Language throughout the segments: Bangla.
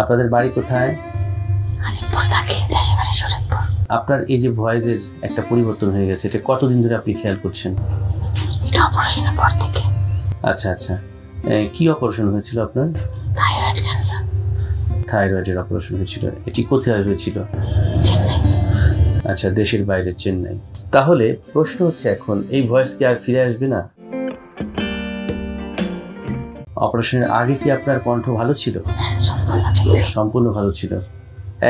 আপনাদের বাড়ি কোথায়? আপনার এই যে ভয়েসের একটা পরিবর্তন হয়ে গেছে, এটা কতদিন ধরে আপনি খেয়াল করছেন? এটা অপারেশনের পর থেকে। আচ্ছা আচ্ছা, কি অপারেশন হয়েছিল আপনার? Thyroid cancer. থাইরয়েডের অপারেশন হয়েছিল। এটি কোথায় হয়েছিল? চেন্নাই। আচ্ছা, দেশের বাইরে চেন্নাই। তাহলে প্রশ্ন হচ্ছে এখন এই ভয়েস কি আর ফিরে আসবে না? অপারেশনের আগে কি আপনার কণ্ঠ ভালো ছিল? সম্পূর্ণ ভালো ছিল,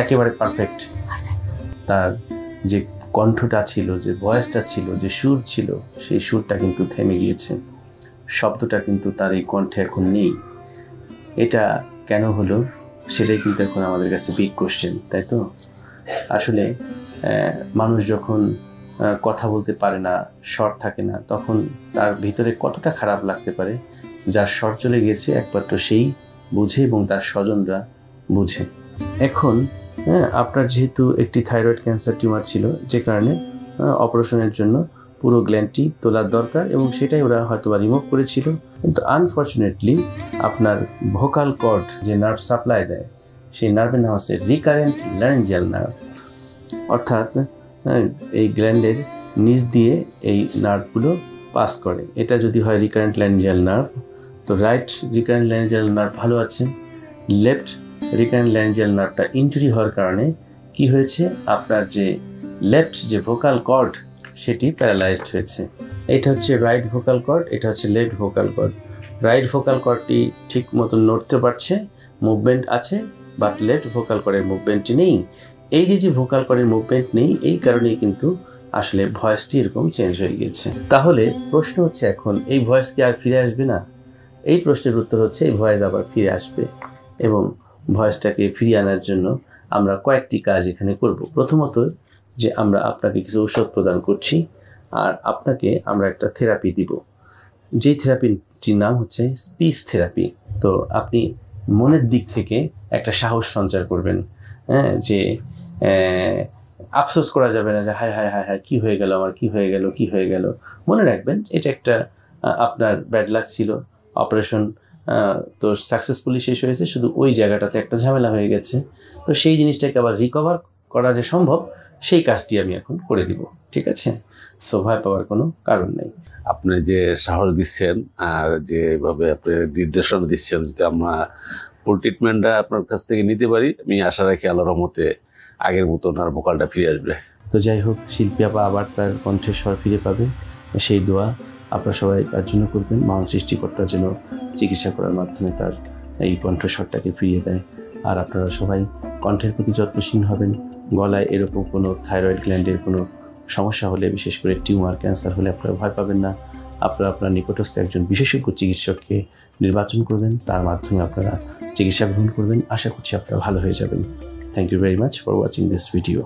একেবারে পারফেক্ট। তার যে কণ্ঠটা ছিল, যে ভয়েসটা ছিল, যে সুর ছিল, সেই সুরটা কিন্তু থেমে গিয়েছে। শব্দটা কিন্তু তার এই কণ্ঠে এখন নেই। এটা কেন হলো সেটাই কিন্তু এখন আমাদের কাছে বিগ কোশ্চেন, তাই তো? আসলে মানুষ যখন কথা বলতে পারে না, স্বর থাকে না, তখন তার ভিতরে কতটা খারাপ লাগতে পারে। যার স্বর চলে গেছে একমাত্র সেই বুঝে এবং তার স্বজনরা বুঝে। এখন আপনার যেহেতু একটি থাইরয়েড ক্যান্সার টিউমার ছিল, যে কারণে অপারেশনের জন্য পুরো গ্ল্যান্ডটি তোলার দরকার এবং সেটাই ওরা হয়তো বা রিমুভ করেছিল। কিন্তু আনফর্চুনেটলি আপনার ভোকাল কর্ড যে নার্ভ সাপ্লাই দেয়, সেই নার্ভের নাম হচ্ছে রিকারেন্ট ল্যারিঞ্জিয়াল নার্ভ। অর্থাৎ এই গ্ল্যান্ডের নিচ দিয়ে এই নার্ভগুলো পাস করে। এটা যদি হয় রিকারেন্ট ল্যারিঞ্জিয়াল নার্ভ, তো রাইট রিকারেন্ট ল্যারিঞ্জিয়াল নার্ভ ভালো আছে, লেফট রিকারেন্ট ল্যারিঞ্জিয়াল নার্ভটা ইনজুরি হওয়ার কারণে কি হয়েছে, আপনার যে লেফট যে ভোকাল কর্ড সেটি প্যারালাইজড হয়েছে। এটা হচ্ছে রাইট ভোকাল কর্ড, এটা হচ্ছে left vocal cord. Right vocal কর্ডটি ঠিক মতন নড়তে পারছে, মুভমেন্ট আছে, বাট লেফট ভোকাল কর্ডের মুভমেন্টটি নেই। এই যে ভোকাল কর্ডের মুভমেন্ট নেই, এই কারণেই কিন্তু আসলে ভয়েসটি এরকম চেঞ্জ হয়ে গেছে। তাহলে প্রশ্ন হচ্ছে এখন এই ভয়েস কি আর ফিরে আসবে না? এই প্রশ্নের উত্তর হচ্ছে এই ভয়েস আবার ফিরে আসবে এবং ভয়েসটাকে ফিরিয়ে আনার জন্য আমরা কয়েকটি কাজ এখানে করব। প্রথমত যে আমরা আপনাকে কিছু ঔষধ প্রদান করছি আর আপনাকে আমরা একটা থেরাপি দিব, যেই থেরাপিটির নাম হচ্ছে স্পিচ থেরাপি। তো আপনি মনের দিক থেকে একটা সাহস সঞ্চার করবেন, যে আফসোস করা যাবে না যে হায় হায় হায় হায় কী হয়ে গেল আমার, কী হয়ে গেল, কী হয়ে গেল। মনে রাখবেন এটা একটা আপনার ব্যাড লাক ছিল। অপারেশন তো সাকসেসফুলি শেষ হয়েছে, শুধু ওই জায়গাটাতে একটা ঝামেলা হয়ে গেছে। তো সেই জিনিসটাকে আবার রিকভার করা যে সম্ভব, সেই কাজটি আমি এখন করে দিব, ঠিক আছে? সো ভয় পাওয়ার কোনো কারণ নেই। আপনি যে সাহস দিচ্ছেন আর যেভাবে আপনি নির্দেশনা দিচ্ছেন, যদি আমরা ফুল ট্রিটমেন্টটা আপনার কাছ থেকে নিতে পারি, আমি আশা রাখি আল্লাহর রহমতে আগের মতন আর ভোকালটা ফিরে আসবে। তো যাই হোক, শিল্পী আপা আবার তার কণ্ঠের স্বর ফিরে পাবে, সেই দোয়া আপনারা সবাই তার জন্য করবেন। মহান সৃষ্টিকর্তার জন্য চিকিৎসা করার মাধ্যমে তার এই কণ্ঠস্বরটাকে ফিরিয়ে দেয়। আর আপনারা সবাই কণ্ঠের প্রতি যত্নশীল হবেন। গলায় এরকম কোনো থাইরয়েড গ্ল্যান্ডের কোনো সমস্যা হলে, বিশেষ করে টিউমার ক্যান্সার হলে আপনারা ভয় পাবেন না। আপনারা আপনার নিকটস্থ একজন বিশেষজ্ঞ চিকিৎসককে নির্বাচন করবেন, তার মাধ্যমে আপনারা চিকিৎসা গ্রহণ করবেন। আশা করছি আপনারা ভালো হয়ে যাবেন। Thank you very much for watching this video.